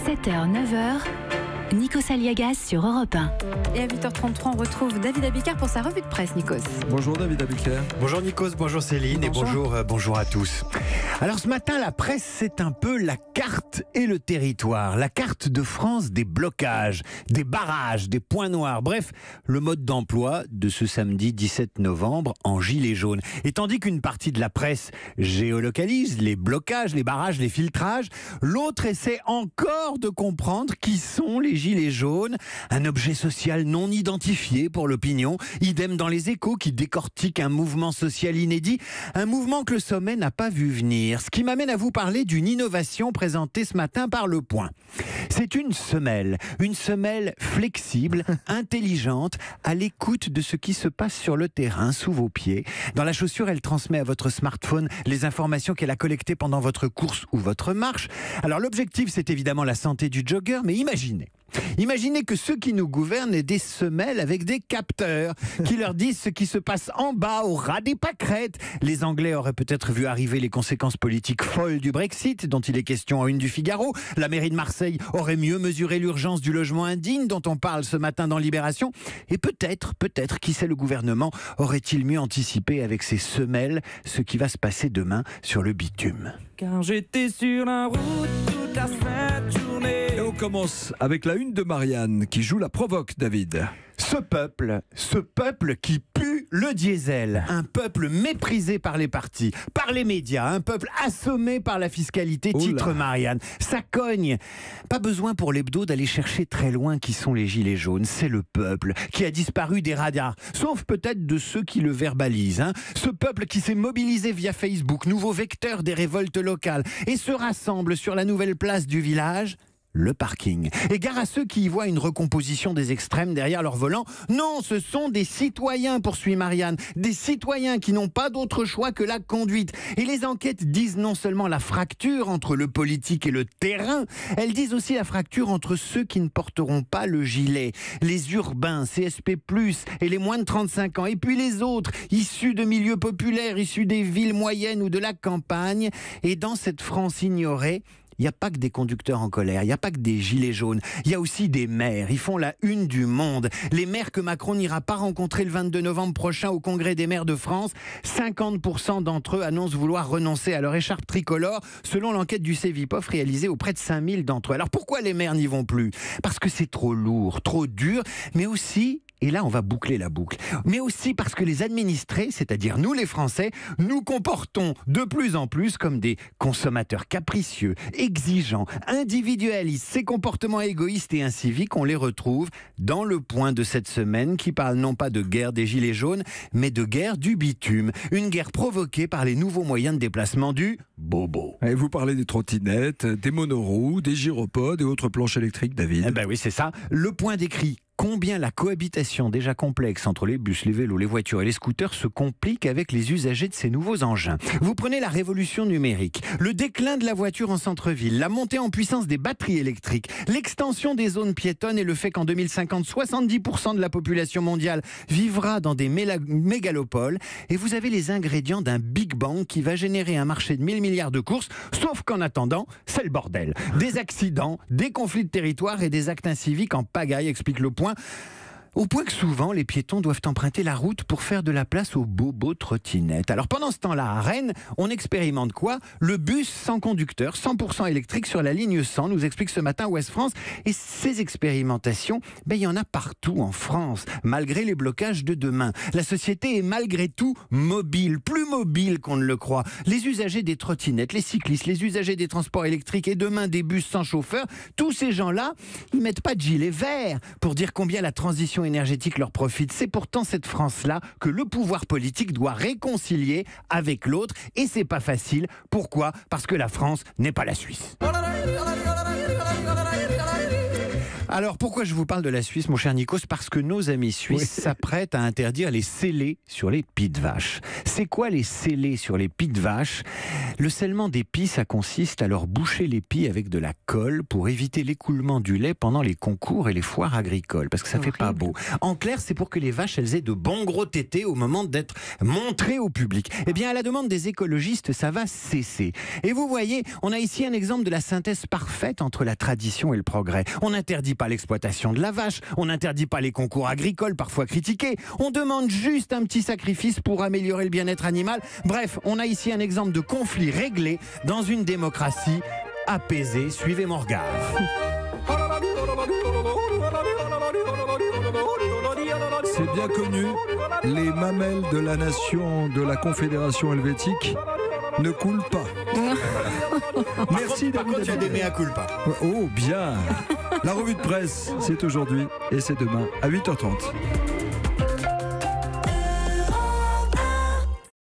7h, 9h, Nikos Aliagas sur Europe 1. Et à 8h33, on retrouve David Abiker pour sa revue de presse, Nikos. Bonjour David Abiker. Bonjour Nikos, bonjour Céline Bonjour. et bonjour à tous. Alors ce matin, la presse, c'est un peu la carte et le territoire. La carte de France des blocages, des barrages, des points noirs. Bref, le mode d'emploi de ce samedi 17 novembre en gilet jaune. Et tandis qu'une partie de la presse géolocalise les blocages, les barrages, les filtrages, l'autre essaie encore de comprendre qui sont les gilets jaunes. Un objet social non identifié pour l'opinion. Idem dans les Échos qui décortiquent un mouvement social inédit. Un mouvement que le sommet n'a pas vu venir. Ce qui m'amène à vous parler d'une innovation présentée ce matin par Le Point. C'est une semelle flexible, intelligente, à l'écoute de ce qui se passe sur le terrain, sous vos pieds. Dans la chaussure, elle transmet à votre smartphone les informations qu'elle a collectées pendant votre course ou votre marche. Alors l'objectif, c'est évidemment la santé du jogger, mais Imaginez que ceux qui nous gouvernent aient des semelles avec des capteurs qui leur disent ce qui se passe en bas, au ras des pâquerettes. Les Anglais auraient peut-être vu arriver les conséquences politiques folles du Brexit, dont il est question en une du Figaro. La mairie de Marseille aurait mieux mesuré l'urgence du logement indigne, dont on parle ce matin dans Libération. Et peut-être, qui sait, le gouvernement aurait-il mieux anticipé avec ses semelles ce qui va se passer demain sur le bitume. Car j'étais sur la route toute la sainte journée. Et on commence avec la une de Marianne qui joue la provoque, David. Ce peuple qui pue le diesel, un peuple méprisé par les partis, par les médias, un peuple assommé par la fiscalité, titre Marianne. Ça cogne. Pas besoin pour l'hebdo d'aller chercher très loin qui sont les gilets jaunes. C'est le peuple qui a disparu des radars, sauf peut-être de ceux qui le verbalisent. Ce peuple qui s'est mobilisé via Facebook, nouveau vecteur des révoltes locales, et se rassemble sur la nouvelle place du village, le parking. Et gare à ceux qui y voient une recomposition des extrêmes derrière leur volant. Non, ce sont des citoyens, poursuit Marianne. Des citoyens qui n'ont pas d'autre choix que la conduite. Et les enquêtes disent non seulement la fracture entre le politique et le terrain, elles disent aussi la fracture entre ceux qui ne porteront pas le gilet. Les urbains, CSP+, et les moins de 35 ans. Et puis les autres, issus de milieux populaires, issus des villes moyennes ou de la campagne. Et dans cette France ignorée, il n'y a pas que des conducteurs en colère, il n'y a pas que des gilets jaunes, il y a aussi des maires, ils font la une du monde. Les maires que Macron n'ira pas rencontrer le 22 novembre prochain au Congrès des maires de France, 50% d'entre eux annoncent vouloir renoncer à leur écharpe tricolore, selon l'enquête du Cevipof réalisée auprès de 5000 d'entre eux. Alors pourquoi les maires n'y vont plus? Parce que c'est trop lourd, trop dur, mais aussi... Et là, on va boucler la boucle. Mais aussi parce que les administrés, c'est-à-dire nous les Français, nous comportons de plus en plus comme des consommateurs capricieux, exigeants, individualistes. Ces comportements égoïstes et inciviques, on les retrouve dans le point de cette semaine qui parle non pas de guerre des gilets jaunes, mais de guerre du bitume. Une guerre provoquée par les nouveaux moyens de déplacement du bobo. Et vous parlez des trottinettes, des monoroues, des gyropodes et autres planches électriques, David. Eh ben oui, c'est ça. Le point décrit combien la cohabitation déjà complexe entre les bus, les vélos, les voitures et les scooters se complique avec les usagers de ces nouveaux engins. Vous prenez la révolution numérique, le déclin de la voiture en centre-ville, la montée en puissance des batteries électriques, l'extension des zones piétonnes et le fait qu'en 2050, 70% de la population mondiale vivra dans des mégalopoles. Et vous avez les ingrédients d'un Big Bang qui va générer un marché de 1000 milliards de courses, sauf qu'en attendant, c'est le bordel. Des accidents, des conflits de territoire et des actes inciviques en pagaille, explique Le Point. Au point que souvent, les piétons doivent emprunter la route pour faire de la place aux bobos trottinettes. Alors pendant ce temps-là, à Rennes, on expérimente quoi? Le bus sans conducteur, 100% électrique sur la ligne 100, nous explique ce matin Ouest France. Et ces expérimentations, il y en a partout en France, malgré les blocages de demain. La société est malgré tout mobile, plus mobile qu'on ne le croit. Les usagers des trottinettes, les cyclistes, les usagers des transports électriques et demain des bus sans chauffeur, tous ces gens-là, ils mettent pas de gilet vert pour dire combien la transition énergétique leur profite. C'est pourtant cette France-là que le pouvoir politique doit réconcilier avec l'autre et c'est pas facile. Pourquoi? Parce que la France n'est pas la Suisse. Alors, pourquoi je vous parle de la Suisse, mon cher Nikos? Parce que nos amis suisses s'apprêtent à interdire les sellés sur les pies de vache. C'est quoi les sellés sur les pies de vache? Le scellement des pies, ça consiste à leur boucher les pies avec de la colle pour éviter l'écoulement du lait pendant les concours et les foires agricoles, parce que ça fait pas beau. En clair, c'est pour que les vaches, elles aient de bons gros tétés au moment d'être montrées au public. Eh bien, à la demande des écologistes, ça va cesser. Et vous voyez, on a ici un exemple de la synthèse parfaite entre la tradition et le progrès. On n'interdit pas l'exploitation de la vache, on n'interdit pas les concours agricoles parfois critiqués, on demande juste un petit sacrifice pour améliorer le bien-être animal. Bref, on a ici un exemple de conflit réglé dans une démocratie apaisée. Suivez mon regard. C'est bien connu, les mamelles de la nation de la Confédération helvétique ne coulent pas. Merci Par contre, il y a des mea culpa. Oh, bien. La revue de presse, c'est aujourd'hui et c'est demain à 8h30.